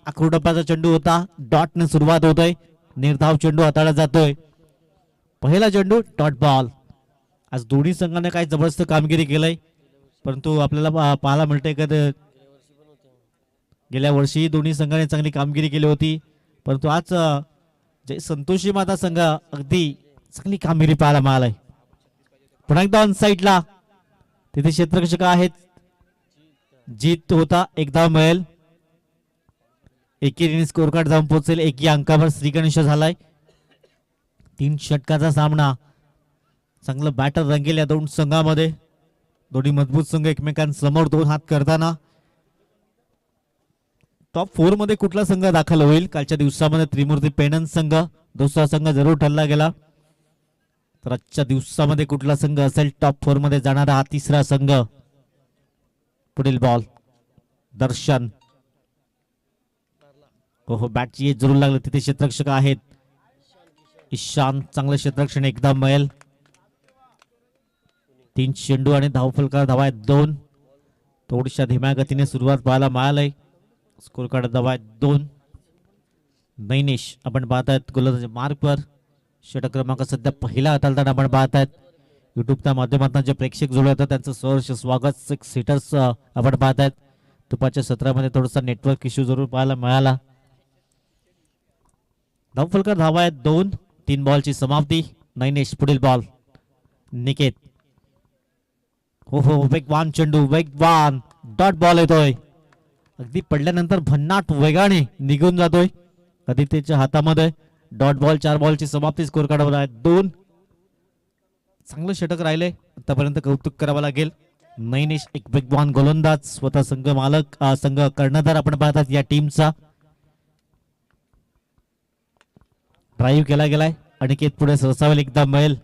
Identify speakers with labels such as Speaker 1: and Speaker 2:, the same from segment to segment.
Speaker 1: आकृटप्पाचा चेंडू होता. डॉटने सुरुवात होतोय. निर्धाव चेंडू हाताळला जातोय. पहिला चेंडू डॉट बॉल. आज दोन्ही संघाने काही जबरदस्त कामगिरी केलंय, परंतु आपल्याला पाहायला मिळतंय का गेल्या वर्षी दोन्ही संघाने चांगली कामगिरी केली होती, परंतु आज जे संतोषी माता संघ अगदी चांगली कामगिरी पाहायला मिळालाय. पुन्हा एकदा ऑन साईडला तिथे क्षेत्ररक्षक आहेत. जीत होता, एक धाव मिळेल. एकेरीने स्कोर कार्ड जाऊन पोहोचेल. एकी अंकावर श्रीगणेश झालाय. 3 षटकाचा सामना. चांगलं बॅटर रंगेल या दोन संघामध्ये. दोन्ही मजबूत संघ एकमेकांसमोर 2 हात करताना. टॉप 4 मध्ये कुठला संघ दाखल होईल? कालच्या दिवसामध्ये त्रिमूर्ती पेणन संघ दुसरा संघ जरूर ठरला गेला. तर आजच्या दिवसामध्ये कुठला संघ असेल टॉप 4 मध्ये जाणारा हा तिसरा संघ? पुढील बॉल दर्शन. हो बॅटची एज जरूर लागलं. तिथे क्षेत्ररक्षक आहेत. ईशान चांगलं क्षेत्ररक्षण एकदा मिळेल. 3 चेंडू आणि धावफलका धावा आहेत 2. थोडीशा धीम्या गतीने सुरुवात पाहायला मिळालंय. स्कोर कार्ड धावा आहेत 2. नैनेश आपण पाहतायत गोलंदाजी मार्कवर. षटक क्रमांक सध्या पहिला हाताळताना आपण पाहतायत. युट्यूबच्या माध्यमातून जे प्रेक्षक जोडले होतात त्यांचं सहर्ष स्वागत. 6 सीटर्स आपण पाहतायत. दुपारच्या सत्रामध्ये थोडासा नेटवर्क इश्यू जरूर पाहायला मिळाला. धावफलका धावा आहेत 2. 3 बॉलची समाप्ती. नैनेश पुढील बॉल निकेत. हो वेगवान चेंडू वेगवान. डॉट बॉल येतोय. अगदी पडल्यानंतर भन्नाट वेगाने निघून जातोय आदित्यच्या हातामध्ये. Dot ball. 4 बॉलची समाप्ती. स्कोर कार्डवर आहे 2. चांगलं षटक राहिले आतापर्यंत, कौतुक करावं लागेल. नैनेश एक वेगवान गोलंदाज, स्वतः संघ मालक संघ कर्णधार आपण पाहतात या टीमचा. ड्राईव्ह केला गेलाय. अनिकेत पुढे सरसावेल एकदा मिळेल.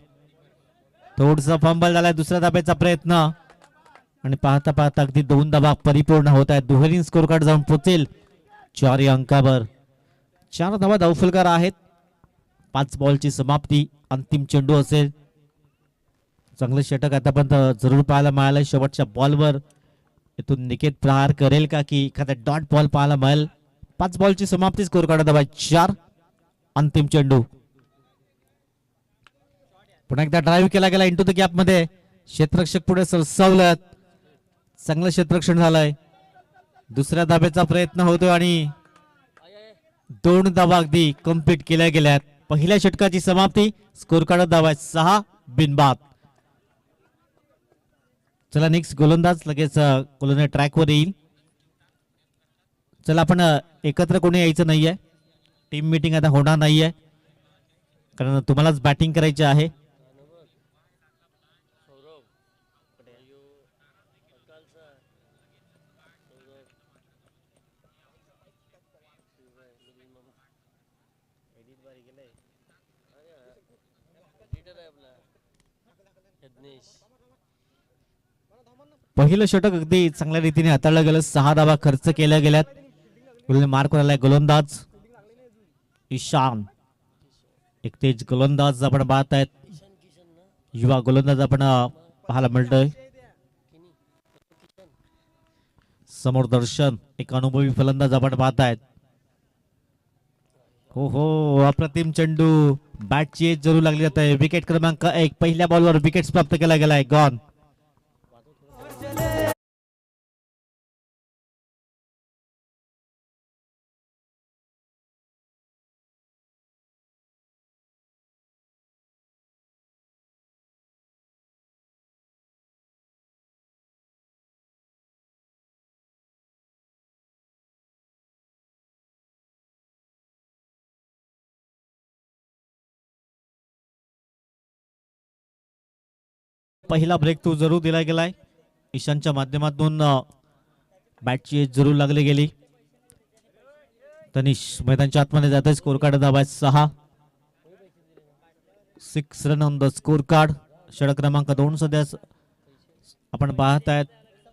Speaker 1: थोडसा फंबल झालाय. दुसऱ्या धाब्याचा प्रयत्न आणि पाहता पाहता अगदी 2 धाबा परिपूर्ण होत आहेत. दुहेरी स्कोर कार्ड जाऊन पोहोचेल 4 अंकावर. 4 धावा धावफलकार आहेत. 5 बॉलची समाप्ती. अंतिम चेंडू असेल. चांगलं षटक आतापर्यंत जरूर पाहायला मिळालंय. शेवटच्या बॉलवर इथून निकेत प्रहार करेल का की एखादा डॉट बॉल पाहायला मिळेल. 5 बॉलची समाप्ती. स्कोर कार्ड धावा 4. अंतिम चेंडू. पुन्हा एकदा ड्राईव्ह केला गेला इंटू द गॅप मध्ये. क्षेत्ररक्षक पुढे सरसावलं. चांगलं क्षेत्ररक्षण झालंय. दुसऱ्या धाब्याचा प्रयत्न होतोय आणि 2 धावा अगदी कंप्लीट केल्या गेल्यात. पहिल्या षटकाची समाप्ती. स्कोर कार्ड धावा 6 बिनबाद. चला नेक्स्ट गोलंदाज लगेच गोलंदाज ट्रॅकवर येईल. चला आपण एकत्र कोणी यायचं नाहीये. टीम मीटिंग आता होणार नाहीये, कारण तुम्हालाच बॅटिंग करायची आहे. पहिलं षटक अगदी चांगल्या रीतीने हाताळलं गेलं. 6 धावा खर्च केल्या गेल्यात. मार्कवर आलाय गोलंदाज ईशान. एक तेज गोलंदाज आपण पाहत आहेत. युवा गोलंदाज आपण पाहायला मिळतोय. समोर दर्शन एक अनुभवी फलंदाज आपण पाहत आहेत. हो अप्रतिम चेंडू. बॅटची एज जरूर लागली जात आहे. विकेट क्रमांक 1. पहिल्या बॉलवर विकेट प्राप्त केला गेलाय. गॉन. पहिला ब्रेक तो जरूर दिला गेलाय. ईशानच्या माध्यमातून बॅटची एज जरूर लागली गेली. तनिष मैदानच्या आतमध्ये जात आहे. स्कोर कार्ड धावा 6. 6 run on the score card. षटक क्रमांक 2 सध्या आपण पाहत आहेत.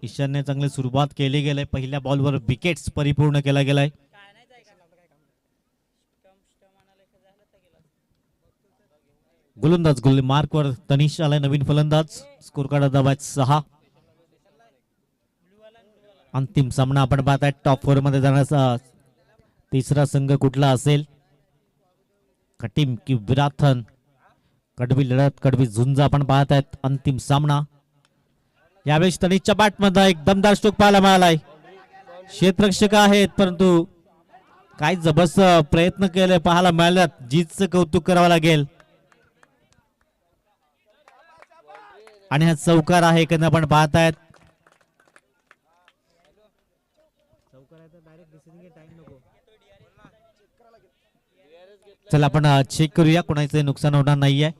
Speaker 1: ईशानने चांगली सुरुवात केली गेली. पहिल्या बॉलवर विकेट्स परिपूर्ण केला गेलाय. गोलंदाज गोल मार्कवर तनिष आलाय. नवीन फलंदाज. स्कोर कार्ड धावा 6. अंतिम सामना आपण पाहताय टॉप 4 मध्ये जाण्याचा तिसरा संघ कुठला असेल? कटीम की विराथन? कडवी लढत, कडवी झुंज आपण पाहत आहेत. अंतिम सामना. यावेळेस तनिषच्या बॅटमध्ये एक दमदार स्ट्रोक पाहायला मिळालाय. क्षेत्ररक्षक आहेत परंतु काय जबरदस्त प्रयत्न केले पाहायला मिळाल्यात. जीतचं कौतुक करावं लागेल. आणि हा चौकार आहे की आपण पाहतायत. चला आपण चेक करूया, कोणाचं नुकसान होणार नाहीये.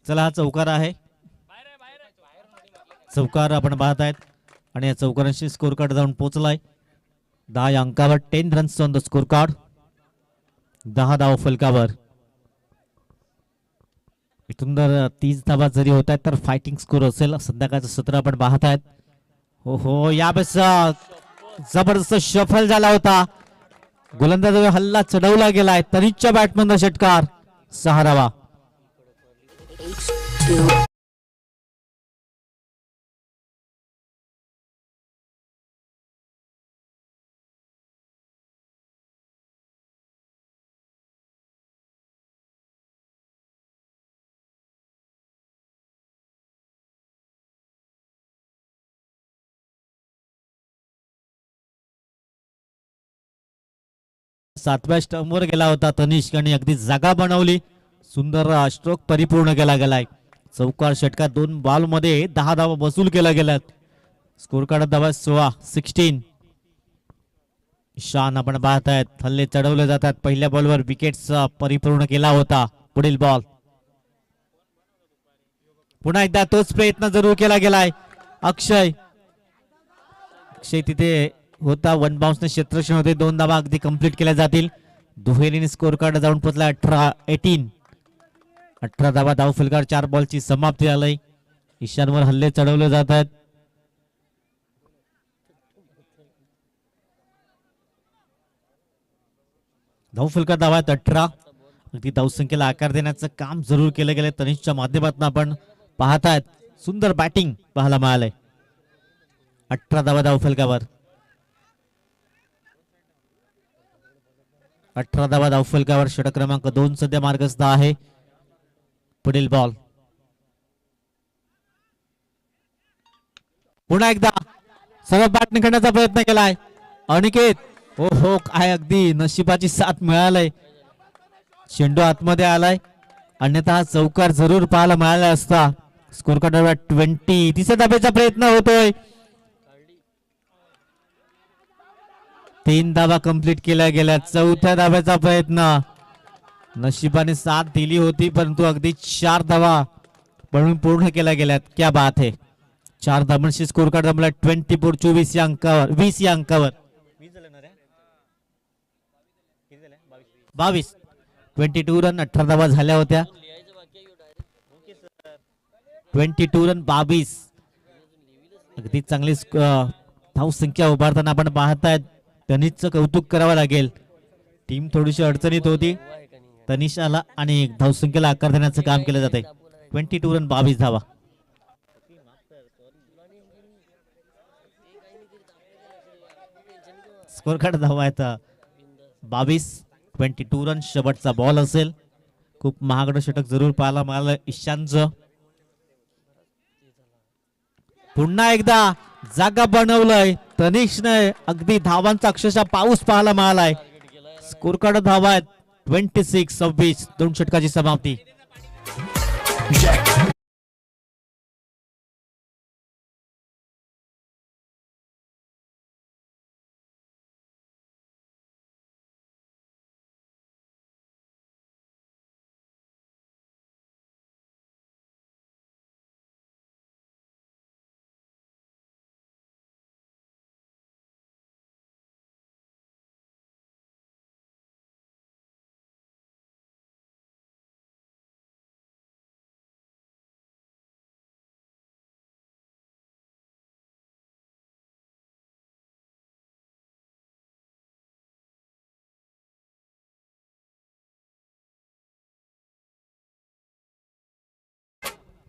Speaker 1: चला हा चौकार आहे. चौकार आपण पाहतायत आणि या चौकारांशी स्कोर कार्ड जाऊन पोहोचलाय. 10 या अंकावर 10 runs on the score card. 10 धाव फलकावर. इथून जर 30 धावा जरी होत आहेत तर फायटिंग स्कोर असेल. संध्याकाळचं सत्र आपण पाहत आहेत. हो हो, यावेळेस जबरदस्त शफल झाला होता. गोलंदाजावर हल्ला चढवला गेलाय. तनिषच्या बॅटमधून षटकार. 6 धावा. सातव्या स्टंपवर गेला होता तनिष्क आणि अगदी जागा बनवली. सुंदर स्ट्रोक परिपूर्ण केला गेलाय. चौकार षटकार 2 बॉल मध्ये 10 धावा वसूल केल्या गेल्यात. स्कोर कार्ड धावा 16. शान आपण पाहतायत. हल्ले चढवले जातात. पहिल्या बॉलवर विकेट्स परिपूर्ण केला होता. पुढील बॉल. पुन्हा एकदा तोच प्रयत्न जरूर केला गेलाय. अक्षय तिथे होता. 1 बाउन्सने क्षेत्ररक्षण होते. 2 धावा अगदी कंप्लीट केल्या जातील. दुहेरीने स्कोर कार्ड जाऊन पोहोचला 18. 18 धावा धाव फलकार. 4 बॉलची समाप्ती झाली. ईशानवर हल्ले चढवले जात आहेत. धाव फलकार धावा आहेत 18. अगदी धावसंख्येला आकार देण्याचं काम जरूर केलं गेलं. तनिषच्या माध्यमातून आपण पाहतायत. सुंदर बॅटिंग पाहायला मिळालंय. 18 धावा धाव फलकावर. 18 धावा धाव फलकावर. षटक क्रमांक 2 सध्या मार्गस्थ आहे. पुढील बॉल. पुन्हा एकदा सरळ बॅट निखळण्याचा प्रयत्न केलाय अनिकेत. हो हो, काय अगदी नशिबाची साथ मिळालय. चेंडू आतमध्ये आलाय. अन्यथा चौकार जरूर पाहायला मिळाला असता. Score card 20. तिसऱ्या धाब्याचा प्रयत्न होतोय. 3 धावा कंप्लीट केल्या गेल्या. चौथ्या धाब्याचा प्रयत्न. नशिबाने साथ दिली होती परंतु अगदी 4 धावा बनवून पूर्ण केल्या गेल्यात. क्या बात है. 4 धावांशी स्कोर कार्ड जमला 24. 24 या अंकावर. 20 या अंकावर. 22. 22 रन. 18 धावा झाल्या होत्या. 22 रन 22. अगदी चांगली धाव संख्या उभारताना आपण पाहतायत. तनिषचं कौतुक करावं लागेल. टीम थोडीशी अडचणीत होती. तनिष आला आणि धावसंख्येला आकार देण्याचं काम केलं जाते. 22 रन 22 धावा. स्कोर कार्ड धावा आहेत 22. 22 रन. शेवटचा बॉल असेल. खूप महागडं षटक जरूर पाहायला मिळालं ईशानचं. पुन्हा एकदा जागा बनवलंय तनिषने. अगदी धावांचा अक्षरशः पाऊस पाहायला मिळालाय. स्कोर कार्ड धावा आहेत 26. 26. 2 षटकाची समाप्ती.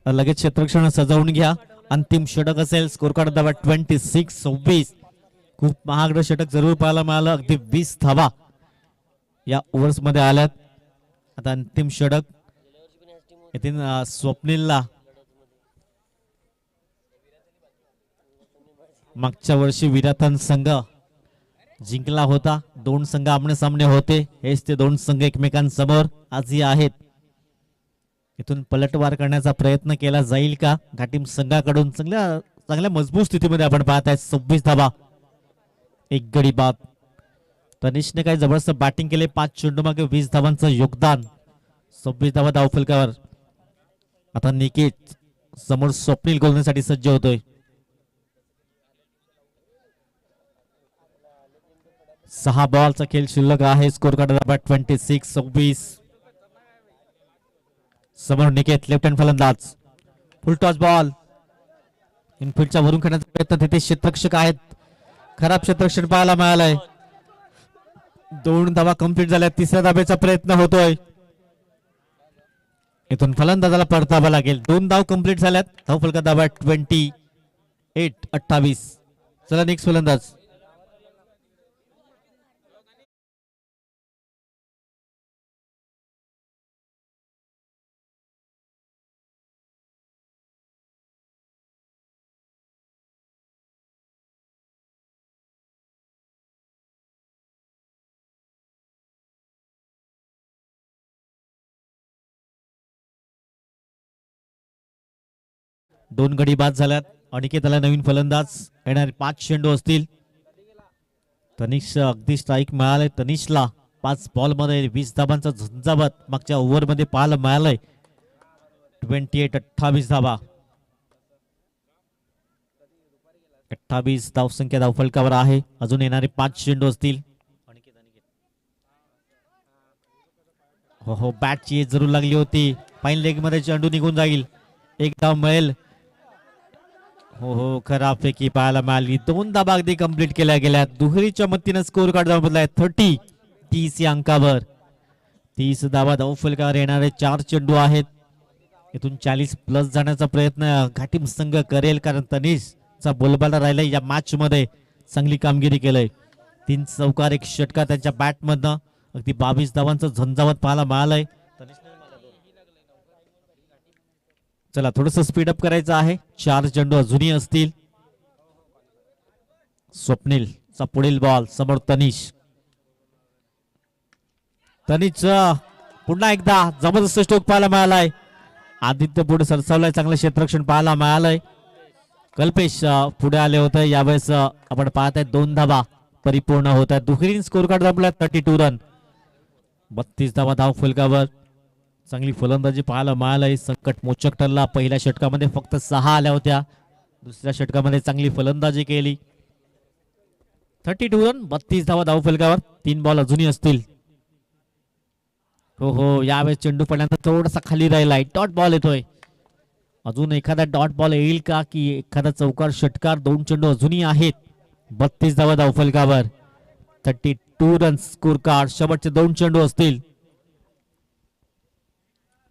Speaker 1: लगेच क्षेत्ररक्षण सजवून घ्या. अंतिम षटक असेल. स्कोर कार्ड धावा 26-26. खूप महागडं षटक जरूर पाहायला मिळालं. अगदी 20 धावा या ओव्हर्स मध्ये आल्यात. आता अंतिम षटक येथील स्वप्नीलला मागच्या वर्षी विराथन संघ जिंकला होता. दोन संघ आमने सामने होते. हेच ते दोन संघ एकमेकांसमोर आजही आहेत. इथून पलटवार करण्याचा प्रयत्न केला जाईल का घाटीम संघाकडून? चांगल्या मजबूत स्थितीमध्ये आपण पाहत आहे. 26 धावा, एक गडी बाद. तनिषने काही जबरदस्त बॅटिंग केले. 5 चेंडू मागे 20 धावांचं योगदान. 26 धावा धावफलकावर. आता निकेत समोर स्वप्नील गोलण्यासाठी सज्ज होतोय. 6 बॉलचा खेळ शिल्लक आहे. Score card 26-26. समोर निकेत लेफ्ट हँड फलंदाज. फुल टॉस बॉल इनफिल्डच्या वरून खेळण्याचा प्रयत्न. तिथे क्षेत्ररक्षक आहेत. खराब क्षेत्ररक्षण पाहायला मिळालंय. 2 धावा कंप्लीट झाल्या. तिसऱ्या धाब्याचा प्रयत्न होतोय. इथून फलंदाजाला परतावा लागेल. 2 धाव कंप्लीट झाल्यात. धावफलका धावा 28-28. चला नेक्स्ट फलंदाज. दोन गडी बाद झाल्यात. अनिकेतला नवीन फलंदाज. येणारे 5 चेंडू असतील. तनिष अगदी स्ट्राईक मिळाले. तनिषला 5 बॉल मध्ये 20 धाबांचा झंझावात मागच्या ओव्हर मध्ये पाहायला मिळालंय. 28-28 धावा. 28 धावसंख्या धावफलकावर आहे. अजून येणारे 5 चेंडू असतील. हो बॅटची जरूर लागली होती. फाईन लेग मध्ये चेंडू निघून जाईल. एक धाव मिळेल. हो खराब पैकी पाहायला मिळाली. 2 धाबा अगदी कंप्लीट केल्या गेल्या. दुहेरीच्या मतीनं स्कोर कार्ड बदलाय 30 या अंकावर. 30 धाबा धावफलकावर. येणारे 4 चेंडू आहेत. इथून 40+ जाण्याचा प्रयत्न घाटीम संघ करेल, कारण तनिषचा बोलबाला राहिला. या मॅच मध्ये चांगली कामगिरी केलंय. 3 चौकार 1 षटका त्यांच्या बॅट मधनं. अगदी 22 धावांचं झंझावत पाहायला मिळालंय. चला थोडस स्पीडअप करायचं आहे. 4 चेंडू अजूनही असतील. स्वप्नीलचा पुढील बॉल. समोर तनिष. पुन्हा एकदा जबरदस्त स्ट्रोक पाहायला मिळालाय. आदित्य पुढे सरसावलाय. चांगलं क्षेत्ररक्षण पाहायला मिळालंय. कल्पेश पुढे आले होते. यावेळेस आपण पाहत आहे 2 धावा परिपूर्ण होत आहेत. दुहेरी स्कोर कार्ड दाबला 32 रन. 32 धावा धाव फलकावर. चांगली फलंदाजी पाहायला मिळालंय. संकट मोचक ठरला. पहिल्या षटकामध्ये फक्त 6 आल्या होत्या. दुसऱ्या षटकामध्ये चांगली फलंदाजी केली. 32 रन 32 धावा धाव फलकावर. 3 बॉल अजूनही असतील. हो यावेळेस चेंडू पडल्यानंतर थोडासा खाली राहिलाय. डॉट बॉल येतोय. अजून एखादा डॉट बॉल येईल का, की एखादा चौकार षटकार? 2 चेंडू अजूनही आहेत. 32 धावा धाव फलकावर. 32 रन स्कोर कार्ड. शेवटचे 2 चेंडू असतील.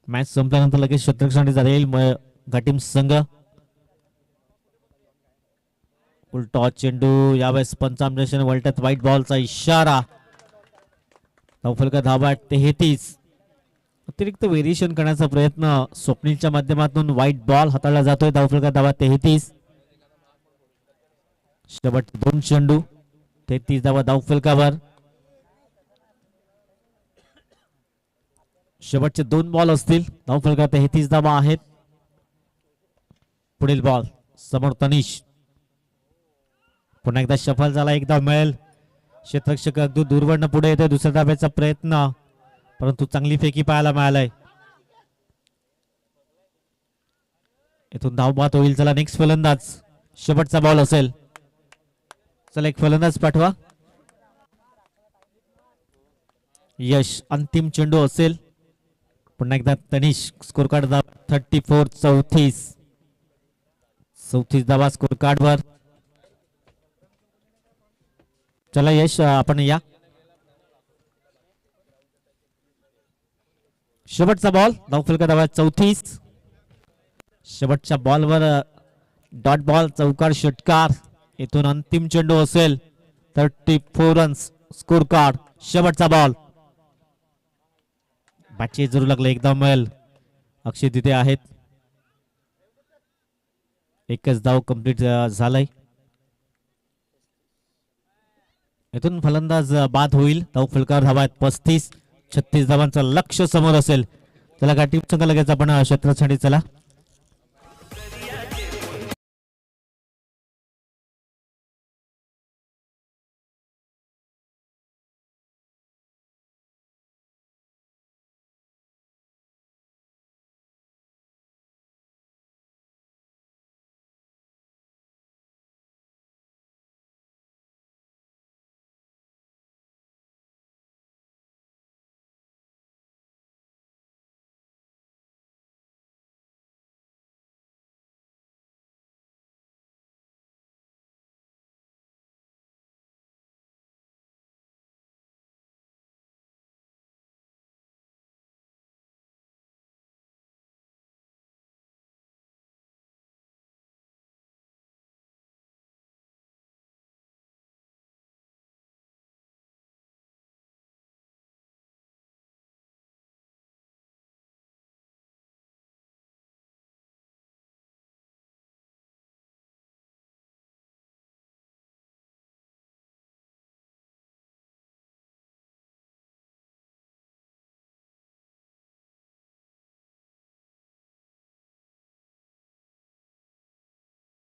Speaker 1: मॅच संपल्यानंतर लगेच क्षेत्ररक्षण जाईल घाटीम संघ. उलटॉस चेंडू. यावेळेस पंचामदेशन वलटत. व्हाईट बॉलचा इशारा. धावफलका धावा 33. अतिरिक्त व्हेरिएशन करण्याचा प्रयत्न स्वप्नीलच्या माध्यमातून. व्हाईट बॉल हाताळला जातोय. धावफलका धावा 33. शेवटचे 2 चेंडू. 33 धावा धावफलकावर. शेवटचे 2 बॉल असतील. धावफलका 33 धावा आहेत. पुढील बॉल. समोर तनिष. पुन्हा एकदा सफल झाला. 1 धाव मिळेल. क्षेत्ररक्षक अगदी दूरवरनं पुढे येते. दुसऱ्या धाब्याचा प्रयत्न, परंतु चांगली फेकी पाहायला मिळालाय. इथून धाव बाद होईल. चला नेक्स्ट फलंदाज. शेवटचा बॉल असेल. चला एक फलंदाज पाठवा. यश. अंतिम चेंडू असेल. पुन्हा एकदा तनिष. Score card 34-34. 34 धावा स्कोर कार्ड वर. चला यश आपण या. शेवटचा बॉल. धावफलका धावा 34. शेवटच्या बॉलवर डॉट बॉल चौकार षटकार. इथून अंतिम चेंडू असेल 34 रन्स स्कोर कार्ड. शेवटचा बॉल. बॅटचे जरूर लागले एकदम वेल. अक्षय तिथे आहेत. एकच धाव कंप्लीट झालाय. इथून फलंदाज बाद होईल. धाव फलकावर धावा आहेत 35-36 धावांचं लक्ष्य समोर असेल. चला का टीम संघ लगेच आपण क्षेत्रासाठी चला.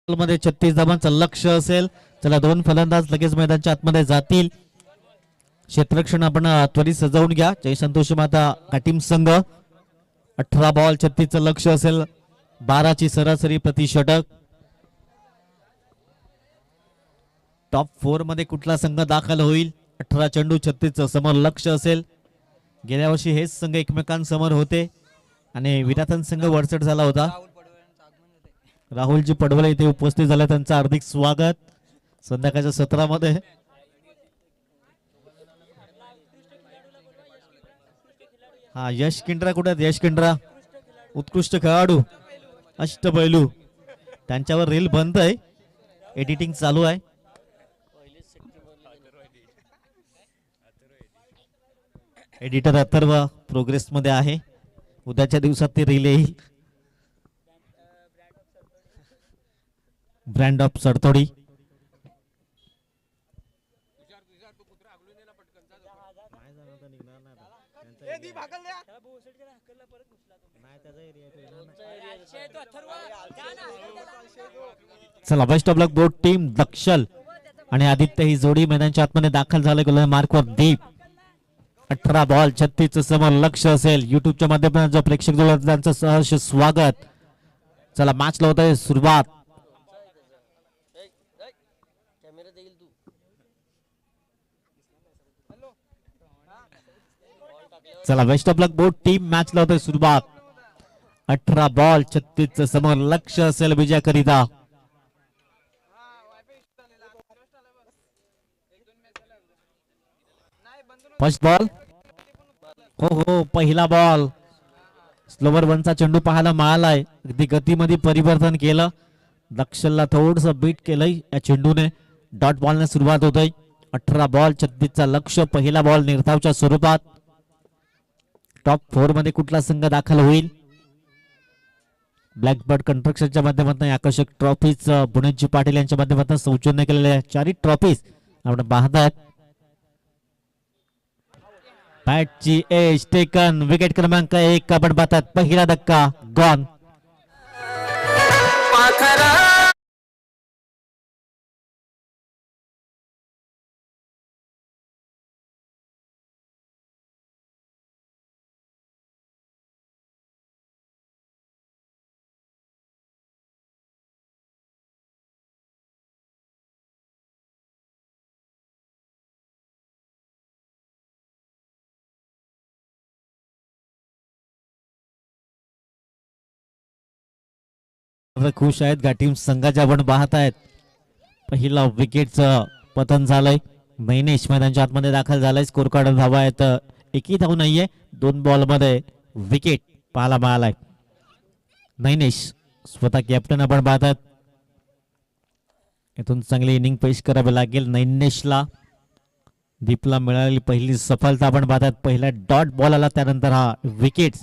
Speaker 1: मध्ये 36 धावांचं लक्ष असेल. चला दोन फलंदाज लगेच मैदानाच्या आतमध्ये जातील. क्षेत्ररक्षण आपण त्वरित सजवून घ्या. जय संतोषी माता घाटीम संघ. 18 बॉल 36 लक्ष असेल. 12ची सरासरी प्रति षटक. टॉप 4 मध्ये कुठला संघ दाखल होईल? 18 चेंडू 36 समोर लक्ष असेल. गेल्या वर्षी हेच संघ एकमेकांसमोर होते आणि विराटन संघ वरचढ झाला होता. राहुलजी पडवले इथे उपस्थित झाले. त्यांचं हार्दिक स्वागत संध्याकाळच्या सत्रामध्ये. हा यश किंड्रा कुठे आहेत? यश किंड्रा उत्कृष्ट खेळाडू, अष्टपैलू. त्यांच्यावर रील बंद आहे, एडिटिंग चालू आहे. एडिटर अथर्व प्रोग्रेस मध्ये आहे. उद्याच्या दिवसात ते रील येईल. ब्रँड ऑफ सरतोडी. चला best of luck both team. Dakshal आणि आदित्य ही जोडी मैदानाच्या आतमध्ये दाखल झाले. गोल मार्कवर दीप. 18 बॉल 36 समोर लक्ष असेल. युट्यूबच्या माध्यमातून जो प्रेक्षक जोड त्यांचं सहर्ष स्वागत. चला मॅच होत आहे सुरुवात. चला best of luck both team. Match होत सुरुवात. 18 बॉल 36 समोर लक्ष असेल विजयाकरिता. First ball. हो पहिला बॉल. स्लोवर वनचा चेंडू पाहायला मिळालाय. अगदी गतीमध्ये परिवर्तन केलं. दक्षलला थोडस बीट केलंय या चेंडूने. डॉट बॉलने सुरुवात होत आहे. 18 बॉल 36 लक्ष. पहिला बॉल निर्धावच्या स्वरूपात. टॉप 4 मध्ये कुठला संघ दाखल होईल? ब्लॅकबर्ड कन्स्ट्रक्शनच्या माध्यमातून आकर्षक ट्रॉफीज पुणेजी पाटील यांच्या माध्यमातून सौजन्य केलेल्या चारही ट्रॉफीज आपण पाहतायत. बॅटची एज टेकन. विकेट क्रमांक 1 आपण पाहतात. पहिला धक्का गॉन. खुश आहेत घाटीम संघाच्या आपण पाहतायत. पहिला विकेटचं पतन झालंय. मैनेश मैदानाच्या आतमध्ये दाखल झालाय. स्कोर कार्ड धावा आहेत. एकही धाव नाहीये. 2 बॉल मध्ये विकेट पाहायला मिळालाय. मैनेश स्वतः कॅप्टन आपण पाहतात. इथून चांगली इनिंग पेश करावी लागेल नैनेशला. दीपला मिळालेली पहिली सफलता आपण पाहतात. पहिला डॉट बॉल आला, त्यानंतर हा विकेट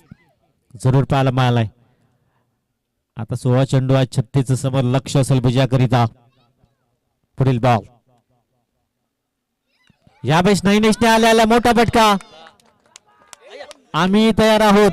Speaker 1: जरूर पाहायला मिळालाय. आता 16 चेंडू आहे. 36 समोर लक्ष असेल विजयाकरिता. पुढील बॉल यावेळेस नैनेशने आलेला मोठा फटका. आम्ही तयार आहोत.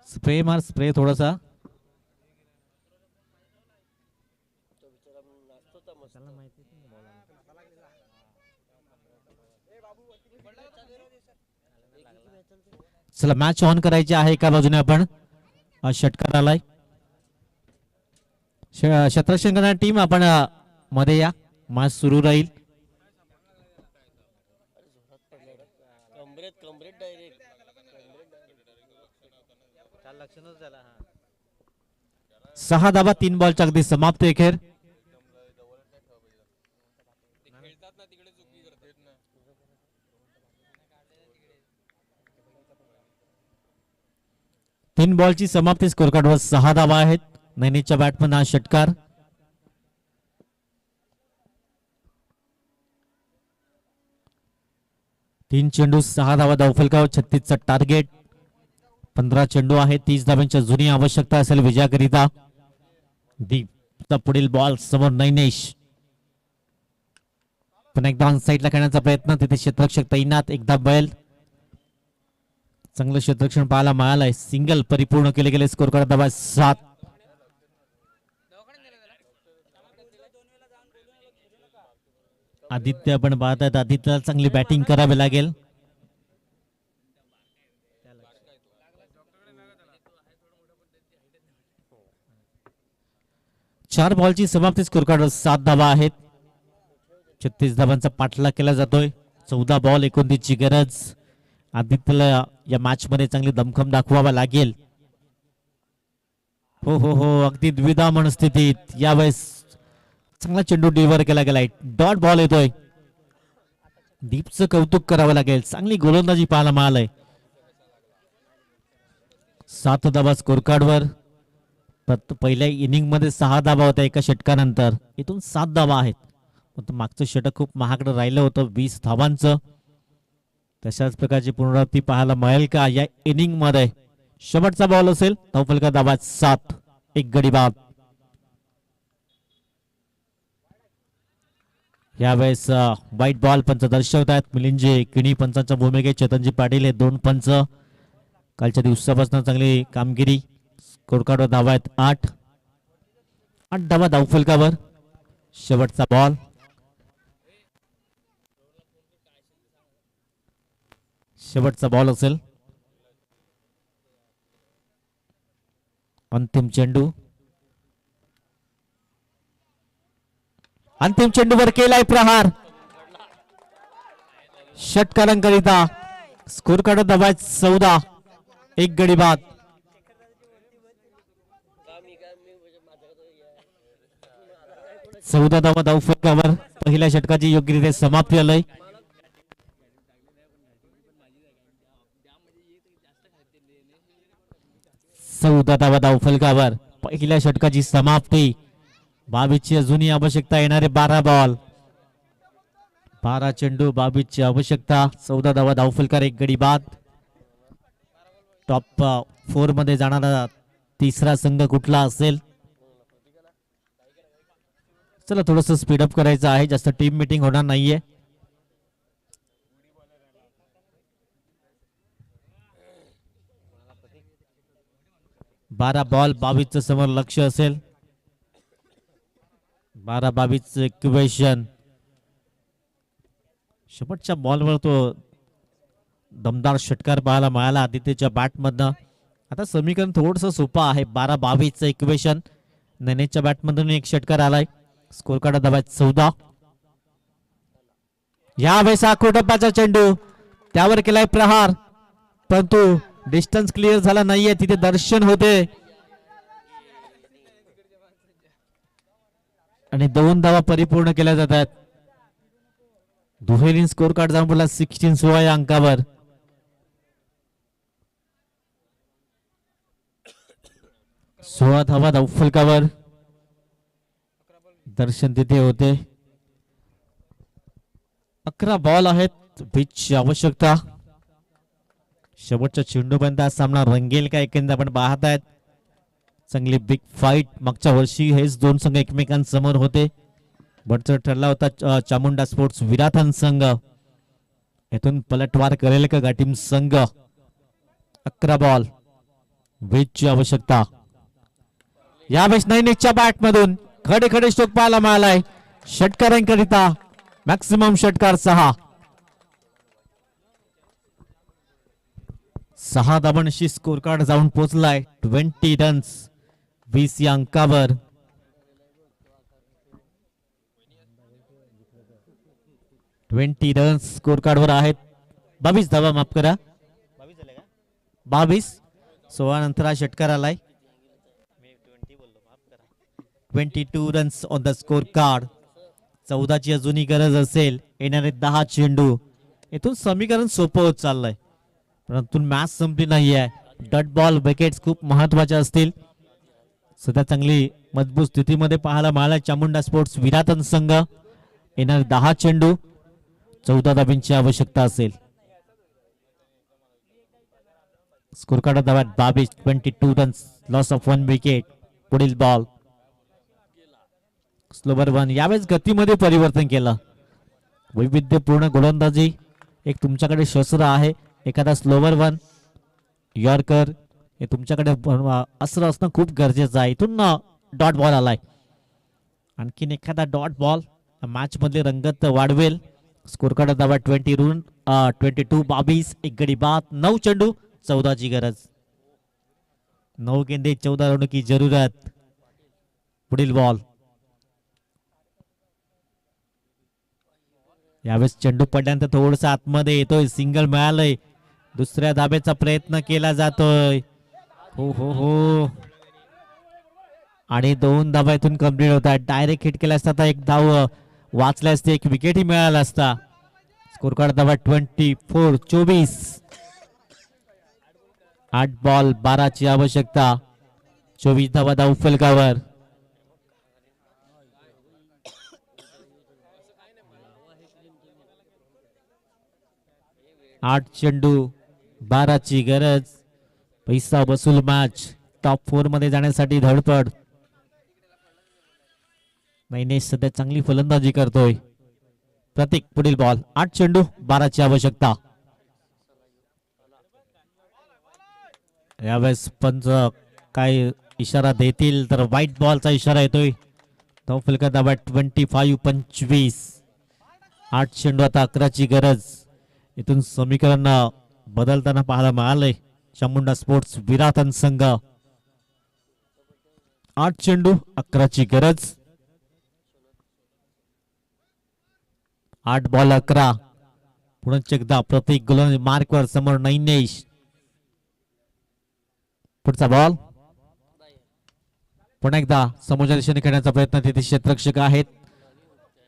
Speaker 1: स्प्रे मार, स्प्रे थोडासा. चला मॅच ऑन करायची आहे. एका बाजूने आपण षटकार आलाय. क्षेत्ररक्षण करणारी टीम आपण मध्ये या. मॅच सुरू राहील. सहा धावा 3 बॉलच्या अगदी समाप्त. अखेर तीन बॉलची समाप्ती. स्कोर कार्डवर 6 धावा आहेत. नैनीच्या बॅटमन हा षटकार. तीन चेंडू 6 धावा धावफलकावर. 36चा टार्गेट. 15 चेंडू आहे. 30 धावांच्या जुनी आवश्यकता असेल विजयाकरिता. दीपचा पुढील बॉल समोर नैनेश. पण एकदा ऑन साईडला खेळण्याचा प्रयत्न. तिथे क्षेत्ररक्षक तैनात. एकदा बैल. चांगलं क्षेत्ररक्षण पाहायला मिळालंय. सिंगल परिपूर्ण केले गेले. स्कोर कार्ड धावा 7. आदित्य आपण पाहतात. आदित्यला चांगली बॅटिंग करावी लागेल. चार बॉलची समाप्ती. स्कोर कार्ड 7 धावा आहेत. 36 धावांचा पाठलाग केला जातोय. 14 बॉल 29 ची गरज. आदित्यला या मॅच मध्ये चांगली दमखम दाखवावा लागेल. हो हो हो, अगदी द्विधा मनस्थितीत यावेळेस चांगला चेंडू डिलिव्हर केला गेलाय. डॉट बॉल येतोय. दीपचं कौतुक करावं लागेल. चांगली गोलंदाजी पाहायला मिळालंय. 7 धावा स्कोर कार्डवर. पहिल्या इनिंग मध्ये 6 धावा होत्या एका षटकानंतर. इथून 7 धावा आहेत. मागचं षटक खूप महागडं राहिलं होतं 20 धावांचं. तशाच प्रकारची पुनरावृत्ती पाहायला मिळेल का या इनिंग मध्ये. शेवटचा बॉल असेल. धावफलका धावा 7. एक गडी बाद. यावेळेस व्हाईट बॉल पंच दर्शवत आहेत. मिलिंदजी किणी पंचांच्या भूमिकेत. चेतनजी पाटील हे 2 पंच. कालच्या दिवसापासून चांगली कामगिरी. स्कोर कार्डवर धावा आहेत 8. 8 धावा धावफलकावर. शेवटचा बॉल. शेवटचा बॉल असेल. अंतिम चेंडू. अंतिम चेंडूवर केलाय प्रहार षटकारांकरिता. स्कोर कार्ड धावा 14. एक गडी बाद. चौदा धावा धावफलकावर. पहिल्या षटकाची योग्यरीत्या समाप्ती आलंय. चौदा धावा धावफलकावर. पहिल्या षटकाची समाप्ती. 22 ची अजूनही आवश्यकता. येणारे 12 बॉल. 12 चेंडू 22 ची आवश्यकता. 14 धावा धावफलकार. एक गडी बाद. टॉप 4 मध्ये जाणारा तिसरा संघ कुठला असेल. चला थोडस स्पीडअप करायचं आहे. जास्त टीम मीटिंग होणार नाहीये. बारा बॉल 22 समोर लक्ष असेल. 12-22 इक्वेशन. शेवटच्या बॉलवर तो दमदार षटकार पाहायला मिळाला आदित्यच्या बॅटमधनं. आता समीकरण थोडंसं सोपं आहे. 12-22 इक्वेशन. नैनेच्या बॅटमधून एक षटकार आलाय. स्कोर कार्ड धावा 14. यावेळेस आखो टप्प्याचा चेंडू त्यावर केलाय प्रहार, परंतु डिस्टन्स क्लिअर झाला नाहीये, तिथे दर्शन होते आणि 2 धावा परिपूर्ण केल्या जातात. दुहेरी स्कोर कार्ड जाऊन बोला 16-16 या अंकावर. सोळा धावा धावफलकावर दर्शन तिथे होते. 11 बॉल आहेत, पिचची आवश्यकता. शेवटच्या चेंडूपर्यंत हा सामना रंगेल का एकंदर आपण पाहत आहेत. चांगली बिग फाईट. मागच्या वर्षी हेच दोन संघ एकमेकांसमोर होते. बटचर ठरला होता चामुंडा स्पोर्ट्स विराथन संघ. येथून पलटवार करेल का गाटीम संघ. 11 बॉल, वेजची आवश्यकता. यावेळेस नैनिकच्या बॅट मधून खडे खडे स्ट्रोक पाहायला मिळालाय षटकारांकरिता. मॅक्सिमम षटकार 6 धावांशी स्कोर कार्ड जाऊन पोहोचलाय. 20 रन्स 20 या अंकावर. रन्स स्कोर कार्ड वर आहेत. 22 धावा, माफ करा, 22. 16 नंतर हा षटकार आलाय. 22 runs on the score card. 14ची अजूनही गरज असेल. येणारे 10 चेंडू. इथून समीकरण सोपं होत चाललंय, परंतु मॅच संपली नाहीये. डॉट बॉल विकेट्स खूप महत्वाच्या असतील. सध्या चांगली मजबूत स्थितीमध्ये पाहायला मिळाला चामुंडा स्पोर्ट्स विराथन संघ. येणारे 10 चेंडू, 14 धाब्यांची आवश्यकता असेल. स्कोर कार्ड धाव्यात 22. 22 रन्स, लॉस ऑफ 1 विकेट. पुढील बॉल स्लोवर 1. यावेळेस गतीमध्ये परिवर्तन केलं. वैविध्यपूर्ण गोलंदाजी. एक तुमच्याकडे शस्त्र आहे, एखादा स्लोवर 1 यॉर्कर हे तुमच्याकडे असं असणं खूप गरजेचं आहे. इथून डॉट बॉल आलाय. आणखीन एखादा डॉट बॉल मॅच मधली रंगत वाढवेल. स्कोर कार्ड धावा 22. 22. एक गडी बाद. 9 चेंडू, 14ची गरज. 9 गेंदे 14 रनों की जरूरत. पुढील बॉल. यावेळेस चेंडू पडल्यानंतर थोडस आतमध्ये येतोय. सिंगल मिळालंय. दुसऱ्या धाब्याचा प्रयत्न केला जातोय. हो हो हो, आणि 2 धाबा इथून कंप्लीट होतात. डायरेक्ट हिट केला असता, एक धाव वाचले असते, एक विकेटही मिळाला असता. स्कोर कार्ड धावा 24. 24. 8 बॉल 12ची आवश्यकता. 24 धावा धाव फलकावर. 8 चेंडू 12ची गरज. पैसा वसूल मॅच. टॉप 4 मध्ये जाण्यासाठी धडपड. नैनेश सध्या चांगली फलंदाजी करतोय. प्रतीक, पुढील बॉल. 8 चेंडू 12ची आवश्यकता. यावेळेस पंच काय इशारा देतील तर व्हाईट बॉलचा इशारा येतोय. धाव फलका धावा 25. 25. 8 चेंडू, आता 11ची गरज. इथून समीकरण बदलताना पाहायला मिळालंय चामुंडा स्पोर्ट्स विराथन संघ. 8 चेंडू 11ची गरज. 8 बॉल 11. पुन्हा एकदा प्रतीक गोलंदाज मार्कवर. समोर नैनेश. पुढचा बॉल. पुन्हा एकदा समोरच्या दिशेने खेळण्याचा प्रयत्न. तिथे क्षेत्ररक्षक आहेत.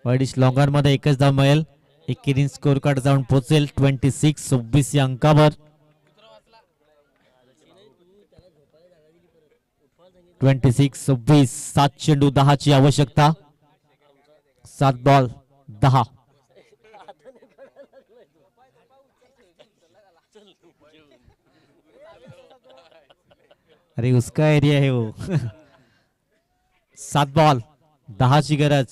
Speaker 1: वाईडिश लॉंगर मध्ये एकच धाव मिळेल. एकेरी स्कोर कार्ड जाऊन पोहोचेल 26. 26 या अंकावर. 26. 26. 7 चेंडू 10ची आवश्यकता. 7 बॉल 10. अरे उसका एरिया है वो. 7 बॉल 10ची गरज.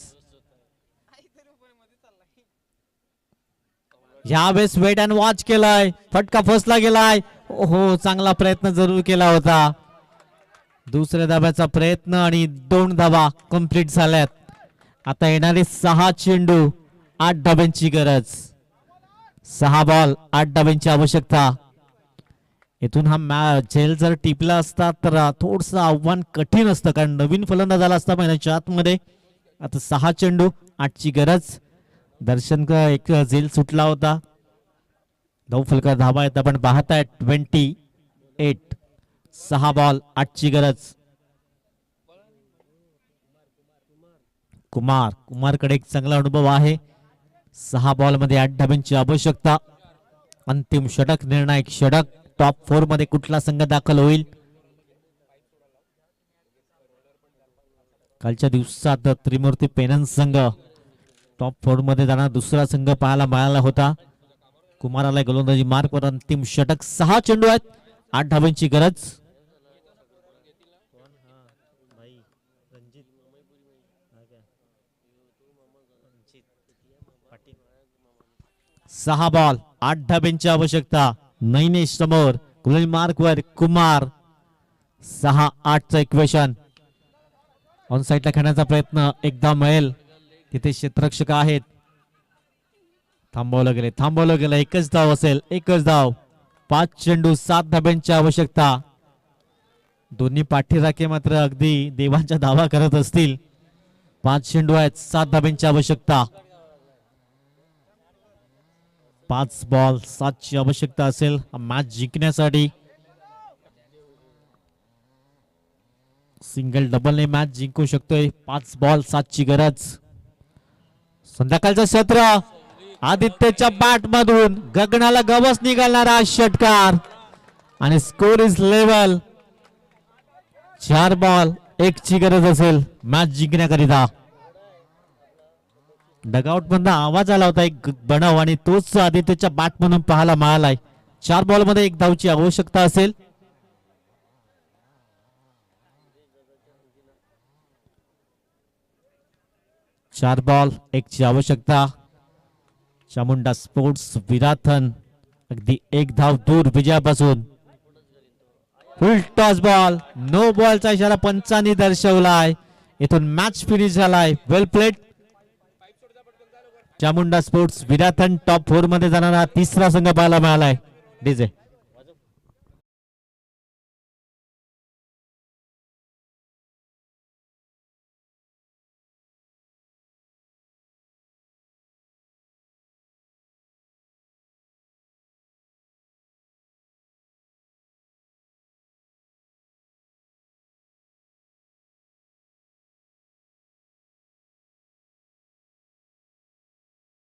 Speaker 1: यावेळेस वेट अँड वॉच केलाय. फटका फसला गेलाय. ओहो, चांगला प्रयत्न जरूर केला होता. दुसऱ्या धाब्याचा प्रयत्न आणि 2 धावा कंप्लीट झाल्यात. आता येणारे 6 चेंडू 8 धाब्यांची गरज. 6 बॉल 8 धाब्यांची आवश्यकता. इथून हा झेल जर टिपला असता तर थोडस आव्हान कठीण असतं, कारण नवीन फलंदाज आला असता महिन्याच्या आतमध्ये. आता 6 चेंडू 8ची गरज. दर्शन का एक झेल सुटला होता. 9 फलका धावा आहेत. आपण पाहताय 28. 6 बॉल 8ची गरज. कुमारकडे एक चांगला अनुभव आहे. 6 बॉल मध्ये 8 धाब्यांची आवश्यकता. अंतिम षटक, निर्णायक षटक. टॉप 4 मध्ये कुठला संघ दाखल होईल? कालच्या दिवसात त्रिमूर्ती पेनन संघ टॉप 4 मध्ये जाणार दुसरा संघ पाहायला मिळाला होता. कुमाराला गोलंदाजी मार्कवर अंतिम षटक. 6 चेंडू आहेत, 8 धाब्यांची गरज. 6 बॉल 8 धाब्यांची आवश्यकता. नैनेश समोर, गोलंदाजी मार्कवर कुमार. 6-8चं इक्वेशन. ऑन साईडला खेळण्याचा प्रयत्न एकदा मिळेल. तिथे क्षेत्ररक्षक आहेत. थांबवलं गेलं. एकच धाव असेल, एकच धाव. 5 चेंडू 7 धाब्यांची आवश्यकता. दोन्ही पाठीराखे मात्र अगदी देवांच्या धावा करत असतील. 5 चेंडू आहेत, 7 धाब्यांची आवश्यकता. 5 बॉल 7ची आवश्यकता असेल मॅच जिंकण्यासाठी. सिंगल डबलने मॅच जिंकू शकतोय. 5 बॉल 7ची गरज. संध्याकाळचं सत्र. आदित्यच्या बॅट मधून गगनाला गवस निघालणारा षटकार आणि स्कोर इज लेवल. 4 बॉल 1ची गरज असेल मॅच जिंकण्याकरिता. डगआउट मधून आवाज आला होता एक बनव आणि तोच आदित्यच्या बॅट मधून पाहायला मिळालाय. 4 बॉल मध्ये 1 धावची आवश्यकता असेल. चार बॉल 1ची आवश्यकता. चामुंडा स्पोर्ट्स विराथन अगदी 1 धाव दूर विजयापासून. Full toss ball. नो बॉलचा इशारा पंचांनी दर्शवलाय. इथून मॅच फिनिश झालाय. Well played. चामुंडा स्पोर्ट्स विराथन टॉप 4 मध्ये जाणारा तिसरा संघ पाहायला मिळालाय. डीजे